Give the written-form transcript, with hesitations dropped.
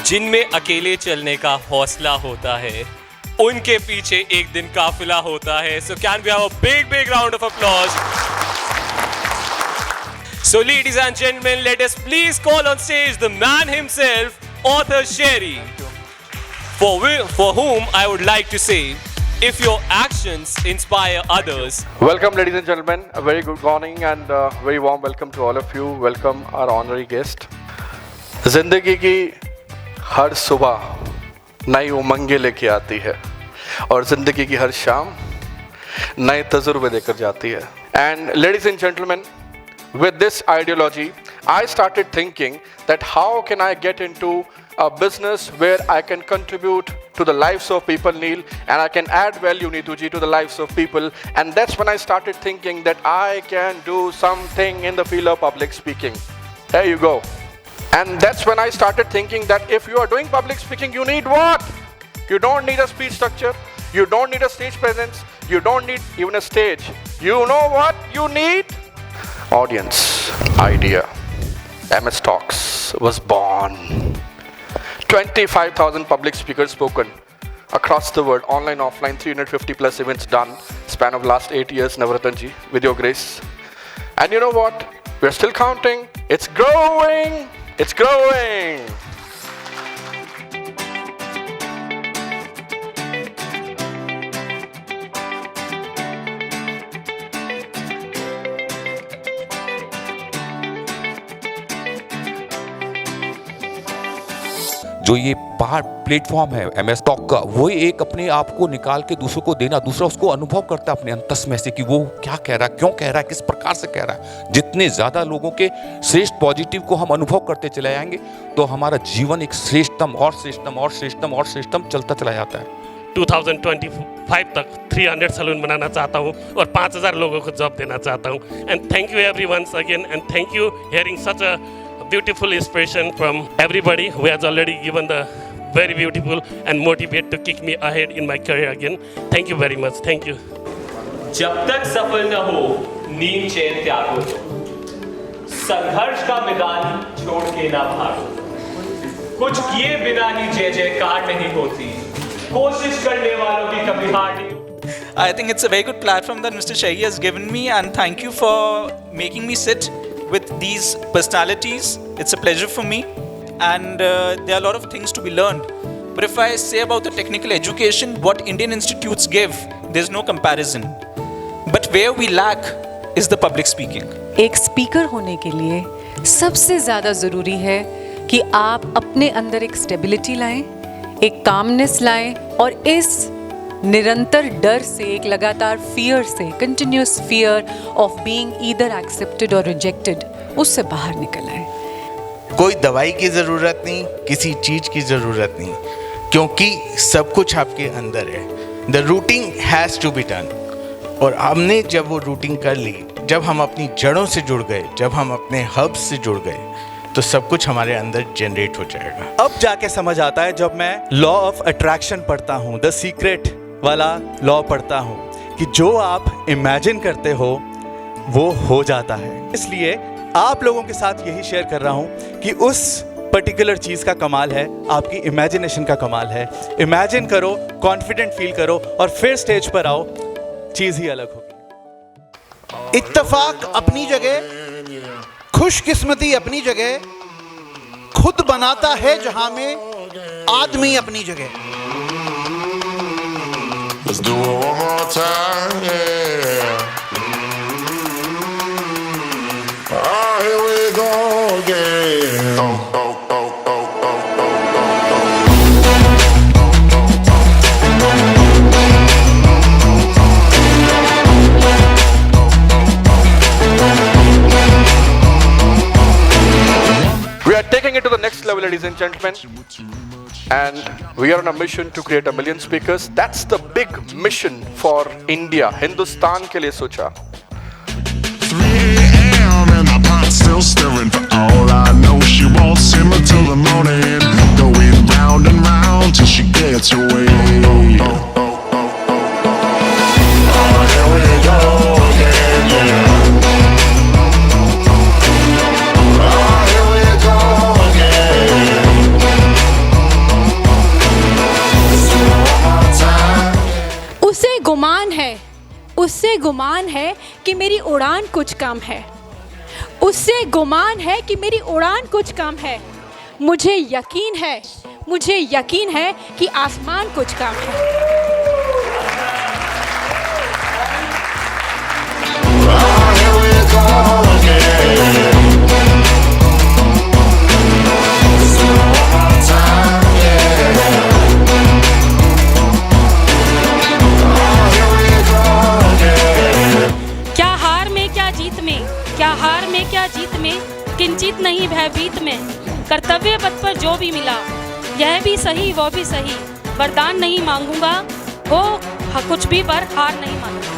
जिनमें अकेले चलने का हौसला होता है, उनके पीछे एक दिन काफिला होता है. So can we have a big round of applause? So ladies and gentlemen, let us please call on stage the man himself, author Sherry, for whom I would like to say, if your actions inspire others. Welcome, ladies and gentlemen. A very good morning and very warm welcome to all of you. Welcome our honorary guest. जिंदगी की हर सुबह नई उमंगें लेके आती है और जिंदगी की हर शाम नए तजुर्बे देकर जाती है. And ladies and gentlemen, with this ideology, I started thinking that how can I get into a business where I can contribute to the lives of people, Neil, and I can add value, Neetuji, to the lives of people. And that's when I started thinking that I can do something in the field of public speaking. There you go. And that's when I started thinking that if you are doing public speaking, you need what? You don't need a speech structure. You don't need a stage presence. You don't need even a stage. You know what you need? Audience, idea. MS Talks was born. 25,000 public speakers spoken across the world, online, offline, 350 plus events done, span of last 8 years, Navratanji, with your grace. And you know what? We're still counting. It's growing. It's growing. जो ये platform है MS talk का, वो एक अपने आप को निकाल के दूसरों को देना, दूसरा उसको अनुभव करता है अपने अंतस में से कि वो क्या कह रहा है, क्यों कह रहा है, किस प्रकार से कह रहा है. जितने ज़्यादा लोगों के श्रेष्ठ पॉजिटिव को हम अनुभव करते चले जाएंगे तो हमारा जीवन एक श्रेष्ठतम और श्रेष्ठतम और श्रेष्ठतम और श्रेष्ठतम चलता चला जाता है. 2025 तक 300 सलून बनाना चाहता हूँ और 5000 लोगों को जॉब देना चाहता हूँ. And thank you every once again and thank you hearing such a beautiful inspiration from everybody who has already given the very beautiful and motivate to kick me ahead in my career again. Thank you very much. Thank you. जब तक सफल न हो नींद चैन त्यागो, संघर्ष का मैदान छोड़ के ना भागो, कुछ किए बिना ही जय जयकार नहीं होती, कोशिश करने वालों की कभी हार नहीं. I think it's a very good platform that Mr. Shahi has given me, and thank you for making me sit with these personalities. It's a pleasure for me, and there are a lot of things to be learned. But if I say about the technical education, what Indian institutes give, there's no comparison. But where we lack is the public speaking. एक speaker होने के लिए सबसे ज़्यादा ज़रूरी है कि आप अपने अंदर एक स्टेबिलिटी लाएं, एक कामनेस लाएं और इस निरंतर डर से, एक लगातार फियर से, continuous fear of being either accepted और रिजेक्टेड, उससे बाहर निकल आए. कोई दवाई की ज़रूरत नहीं, किसी चीज़ की ज़रूरत नहीं, क्योंकि सब कुछ आपके अंदर है. The routing has to be done. और हमने जब वो रूटिंग कर ली, जब हम अपनी जड़ों से जुड़ गए, जब हम अपने हब्स से जुड़ गए, तो सब कुछ हमारे अंदर जनरेट हो जाएगा. अब जाके समझ आता है जब मैं लॉ ऑफ अट्रैक्शन पढ़ता हूँ, द सीक्रेट वाला लॉ पढ़ता हूँ, कि जो आप इमेजिन करते हो वो हो जाता है. इसलिए आप लोगों के साथ यही शेयर कर रहा हूँ कि उस पर्टिकुलर चीज़ का कमाल है, आपकी इमेजिनेशन का कमाल है. इमेजिन करो, कॉन्फिडेंट फील करो और फिर स्टेज पर आओ, चीज़ ही अलग होगी. इत्तेफाक अपनी जगह, खुशकिस्मती अपनी जगह, खुद बनाता है जहां में आदमी अपनी जगह. Let's do it one more time, yeah. Oh, here we go again. Oh, oh, oh, oh, oh, oh, Oh. We are taking it to the next level, ladies and gentlemen. And we are on a mission to create 1 million speakers. That's the big mission for India. Hindustan के लिए सोचा. 3 a.m. and the pot's still stirring. For all I know, she won't simmer till the morning. Going round and round till she gets her way. Oh, oh, oh, oh, oh. Oh, here we go again, yeah. Oh, here we go again. उससे गुमान है कि मेरी उड़ान कुछ कम है, उससे गुमान है कि मेरी उड़ान कुछ कम है। मुझे यकीन है कि आसमान कुछ कम है। क्या जीत में किंचित नहीं भयभीत में, कर्तव्य पथ पर जो भी मिला यह भी सही वो भी सही, वरदान नहीं मांगूंगा हो कुछ भी पर हार नहीं मानूंगा।